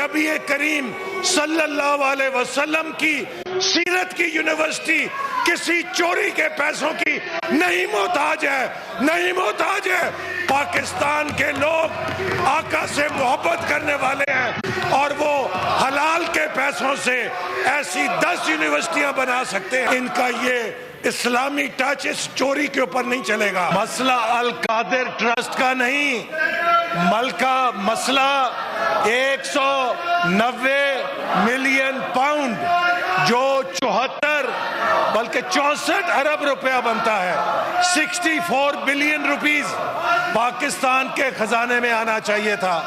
نبی کریم صلی اللہ علیہ وسلم کی سیرت کی یونیورسٹی کسی چوری کے پیسوں کی نہیں محتاج ہے، نہیں محتاج ہے۔ پاکستان کے لوگ آقا سے محبت کرنے والے ہیں اور وہ حلال کے پیسوں سے ایسی 10 یونیورسٹیاں بنا سکتے ہیں۔ ان کا یہ اسلامی ٹچ اس چوری کے اوپر نہیں چلے گا۔ مسئلہ القادر ٹرسٹ کا نہیں، مسئلہ 190 ملین پاؤنڈ جو 74 بلکہ 64 ارب روپیہ بنتا ہے، 64 بلین روپیز پاکستان کے خزانے میں آنا چاہیے تھا۔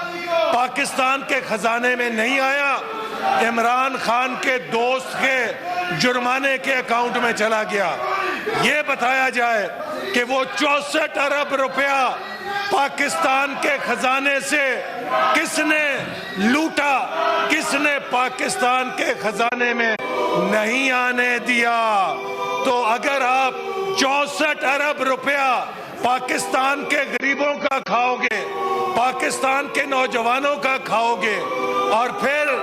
پاکستان کے خزانے میں نہیں آیا، عمران خان کے دوست کے جرمانے کے اکاؤنٹ میں چلا گیا۔ یہ بتایا جائے کہ وہ 64 ارب روپیہ پاکستان کے خزانے سے کس نے لوٹا، کس نے پاکستان کے خزانے میں نہیں آنے دیا۔ تو اگر آپ 64 ارب روپیہ پاکستان کے غریبوں کا کھاؤ گے، پاکستان کے نوجوانوں کا کھاؤ گے اور پھر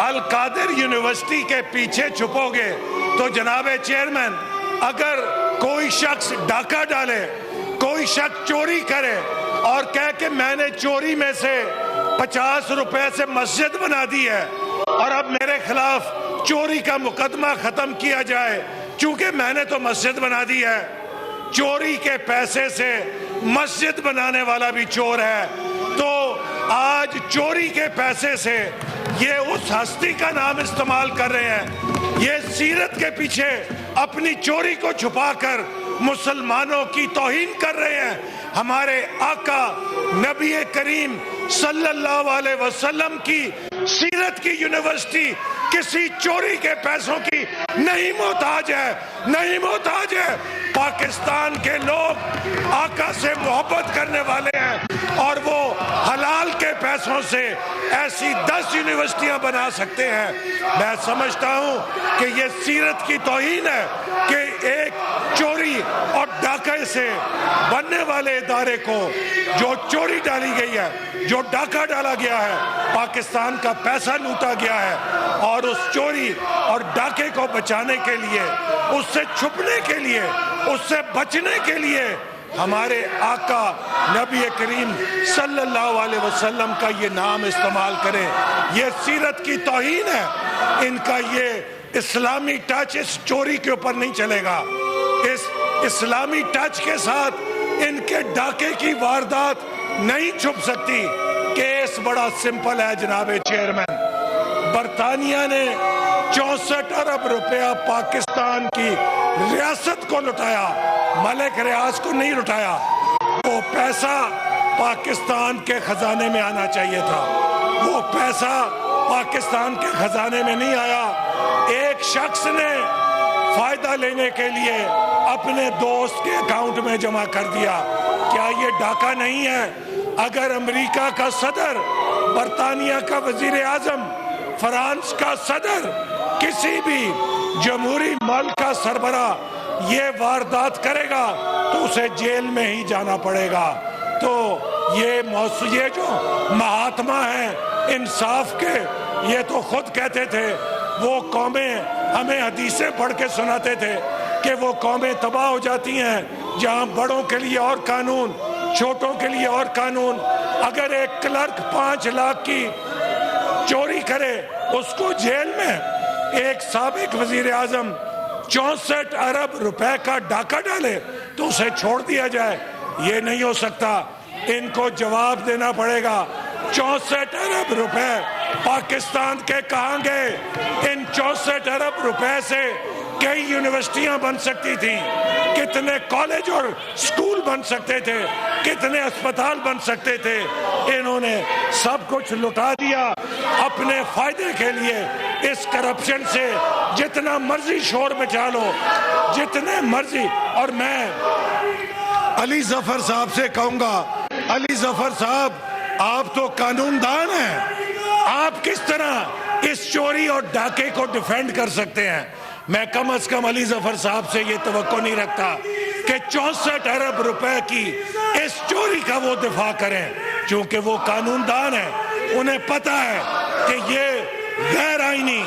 القادر یونیورسٹی کے پیچھے چھپو گے، تو جناب چیئرمین، اگر کوئی شخص ڈاکہ ڈالے، کوئی شخص چوری کرے اور کہے کہ میں نے چوری میں سے 50 روپے سے مسجد بنا دی ہے اور اب میرے خلاف چوری کا مقدمہ ختم کیا جائے چونکہ میں نے تو مسجد بنا دی ہے، چوری کے پیسے سے مسجد بنانے والا بھی چور ہے۔ تو آج چوری کے پیسے سے یہ اس ہستی کا نام استعمال کر رہے ہیں، یہ سیرت کے پیچھے اپنی چوری کو چھپا کر مسلمانوں کی توہین کر رہے ہیں۔ ہمارے آقا نبی کریم صلی اللہ علیہ وسلم کی سیرت کی یونیورسٹی کسی چوری کے پیسوں کی نہیں محتاج ہے، نہیں محتاج ہے۔ پاکستان کے لوگ آقا سے محبت کرنے والے ہیں اور وہ حلال کے پیسوں سے ایسی 10 یونیورسٹیاں بنا سکتے ہیں۔ میں سمجھتا ہوں کہ یہ سیرت کی توہین ہے کہ ایک چوری اور ڈاکے سے بننے والے ادارے کو جو چوری ڈالی گئی ہے، جو ڈاکہ ڈالا گیا ہے، پاکستان کا پیسہ لوٹا گیا ہے، اور اس چوری اور ڈاکے کو بچانے کے لیے، اس سے چھپنے کے لیے، اس سے بچنے کے لیے ہمارے آقا نبی کریم صلی اللہ علیہ وسلم کا یہ نام استعمال کریں۔ یہ سیرت کی توہین ہے۔ ان کا یہ اسلامی ٹچ اس چوری کے اوپر نہیں چلے گا۔ اس اسلامی ٹچ کے ساتھ ان کے ڈاکے کی واردات نہیں چھپ سکتی۔ کیس بڑا سمپل ہے جناب چیئرمین۔ برطانیہ نے 64 ارب روپیہ پاکستان کی ریاست کو لٹایا، ملک ریاض کو نہیں لٹایا۔ وہ پیسہ پاکستان کے خزانے میں آنا چاہیے تھا، وہ پیسہ پاکستان کے خزانے میں نہیں آیا۔ ایک شخص نے فائدہ لینے کے لیے اپنے دوست کے اکاؤنٹ میں جمع کر دیا۔ کیا یہ ڈاکہ نہیں ہے؟ اگر امریکہ کا صدر، برطانیہ کا وزیر اعظم، فرانس کا صدر، کسی بھی جمہوری ملک کا سربراہ یہ واردات کرے گا تو اسے جیل میں ہی جانا پڑے گا۔ تو یہ جو مہاتما ہیں انصاف کے، یہ تو خود کہتے تھے، وہ قومیں ہمیں حدیثیں پڑھ کے سناتے تھے کہ وہ قومیں تباہ ہو جاتی ہیں جہاں بڑوں کے لیے اور قانون، چھوٹوں کے لیے اور قانون۔ اگر ایک کلرک 5 لاکھ کی چوری کرے اس کو جیل میں، ایک سابق وزیر اعظم 64 ارب روپے کا ڈاکہ ڈالے تو اسے چھوڑ دیا جائے؟ یہ نہیں ہو سکتا۔ ان کو جواب دینا پڑے گا۔ 64 ارب روپے پاکستان کے کہاں گئے؟ ان 64 ارب روپے سے کئی یونیورسٹیاں بن سکتی تھیں، کتنے کالج اور سکول بن سکتے تھے، کتنے اسپتال بن سکتے تھے۔ انہوں نے سب کچھ لٹا دیا اپنے فائدے کے لیے۔ اس کرپشن سے جتنا مرضی شور مچا لو، جتنے مرضی۔ اور میں علی ظفر صاحب سے کہوں گا، علی ظفر صاحب آپ تو قانون دان ہیں، آپ کس طرح اس چوری اور ڈاکے کو ڈیفینڈ کر سکتے ہیں؟ میں کم از کم علی ظفر صاحب سے یہ توقع نہیں رکھتا کہ 64 ارب روپے کی اس چوری کا وہ دفاع کریں، چونکہ وہ قانون دان ہیں، انہیں پتہ ہے کہ یہ غیر آئینی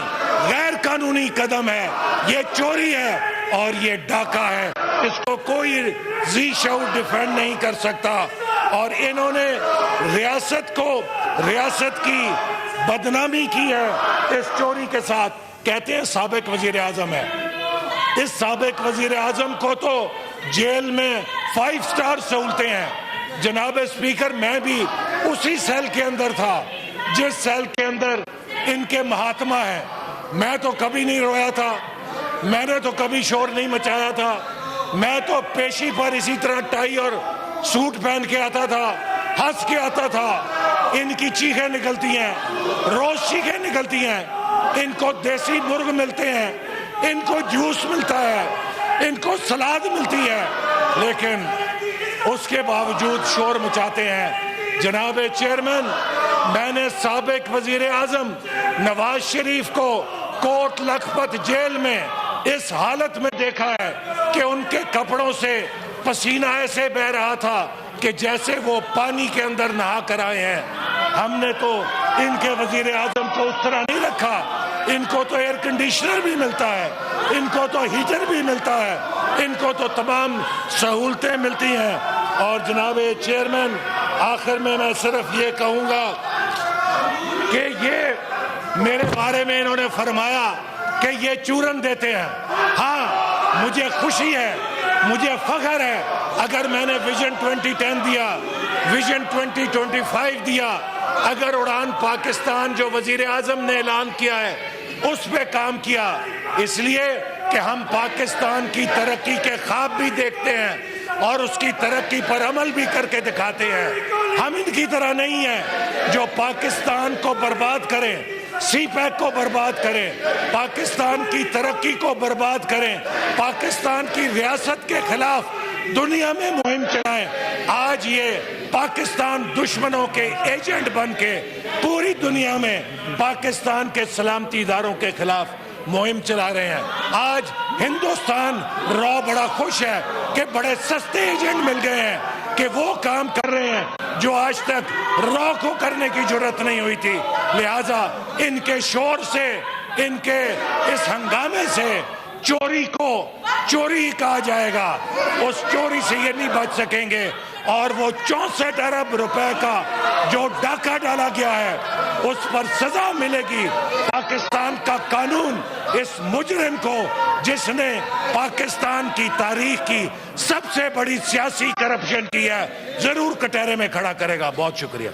غیر قانونی قدم ہے, یہ چوری ہے اور یہ ڈاکہ ہے. اس کو کوئی ذی شعور ڈیفینڈ نہیں کر سکتا. اور انہوں نے ریاست کی بدنامی کی ہے اس چوری کے ساتھ. کہتے ہیں سابق وزیر اعظم ہے. اس سابق وزیر اعظم کو تو جیل میں 5 سٹار سہولتیں ہیں. جناب اسپیکر, میں بھی اسی سیل کے اندر تھا جس سیل کے اندر ان کے مہاتما ہیں. میں تو کبھی نہیں رویا تھا, میں نے تو کبھی شور نہیں مچایا تھا. میں تو پیشی پر اسی طرح ٹائی اور سوٹ پہن کے آتا تھا, ہنس کے آتا تھا. ان کی چیخیں نکلتی ہیں, روز چیخیں نکلتی ہیں. ان کو دیسی مرغ ملتے ہیں, ان کو جوس ملتا ہے, ان کو سلاد ملتی ہے, لیکن اس کے باوجود شور مچاتے ہیں. جناب چیئرمین, میں نے سابق وزیر اعظم نواز شریف کو کوٹ لکھپت جیل میں اس حالت میں دیکھا ہے کہ ان کے کپڑوں سے پسینہ ایسے بہ رہا تھا کہ جیسے وہ پانی کے اندر نہا کر آئے ہیں. ہم نے تو ان کے وزیر اعظم کو اس طرح نہیں رکھا. ان کو تو ایئر کنڈیشنر بھی ملتا ہے, ان کو تو ہیٹر بھی ملتا ہے, ان کو تو تمام سہولتیں ملتی ہیں. اور جناب چیئرمین, آخر میں صرف یہ کہوں گا کہ یہ میرے بارے میں انہوں نے فرمایا کہ یہ چورن دیتے ہیں. ہاں, مجھے خوشی ہے, مجھے فخر ہے اگر میں نے ویژن 2010 دیا, ویژن 2025 دیا, اگر اڑان پاکستان جو وزیر اعظم نے اعلان کیا ہے اس پہ کام کیا. اس لیے کہ ہم پاکستان کی ترقی کے خواب بھی دیکھتے ہیں اور اس کی ترقی پر عمل بھی کر کے دکھاتے ہیں. ہم ان کی طرح نہیں ہیں جو پاکستان کو برباد کریں, سی پیک کو برباد کریں, پاکستان کی ترقی کو برباد کریں, پاکستان کی ریاست کے خلاف دنیا میں مہم چلائیں. آج یہ پاکستان دشمنوں کے ایجنٹ بن کے پوری دنیا میں پاکستان کے سلامتی اداروں کے خلاف مہم چلا رہے ہیں. آج ہندوستان بڑا خوش ہے کہ بڑے سستے ایجنٹ مل گئے ہیں کہ وہ کام کر رہے ہیں جو آج تک کو کرنے کی جرت نہیں ہوئی تھی. لہٰذا ان کے شور سے, ان کے اس ہنگامے سے چوری کو چوری کہا جائے گا. اس چوری سے یہ نہیں بچ سکیں گے. اور وہ 64 ارب روپے کا جو ڈاکہ ڈالا گیا ہے اس پر سزا ملے گی. پاکستان کا قانون اس مجرم کو, جس نے پاکستان کی تاریخ کی سب سے بڑی سیاسی کرپشن کی ہے, ضرور کٹہرے میں کھڑا کرے گا. بہت شکریہ.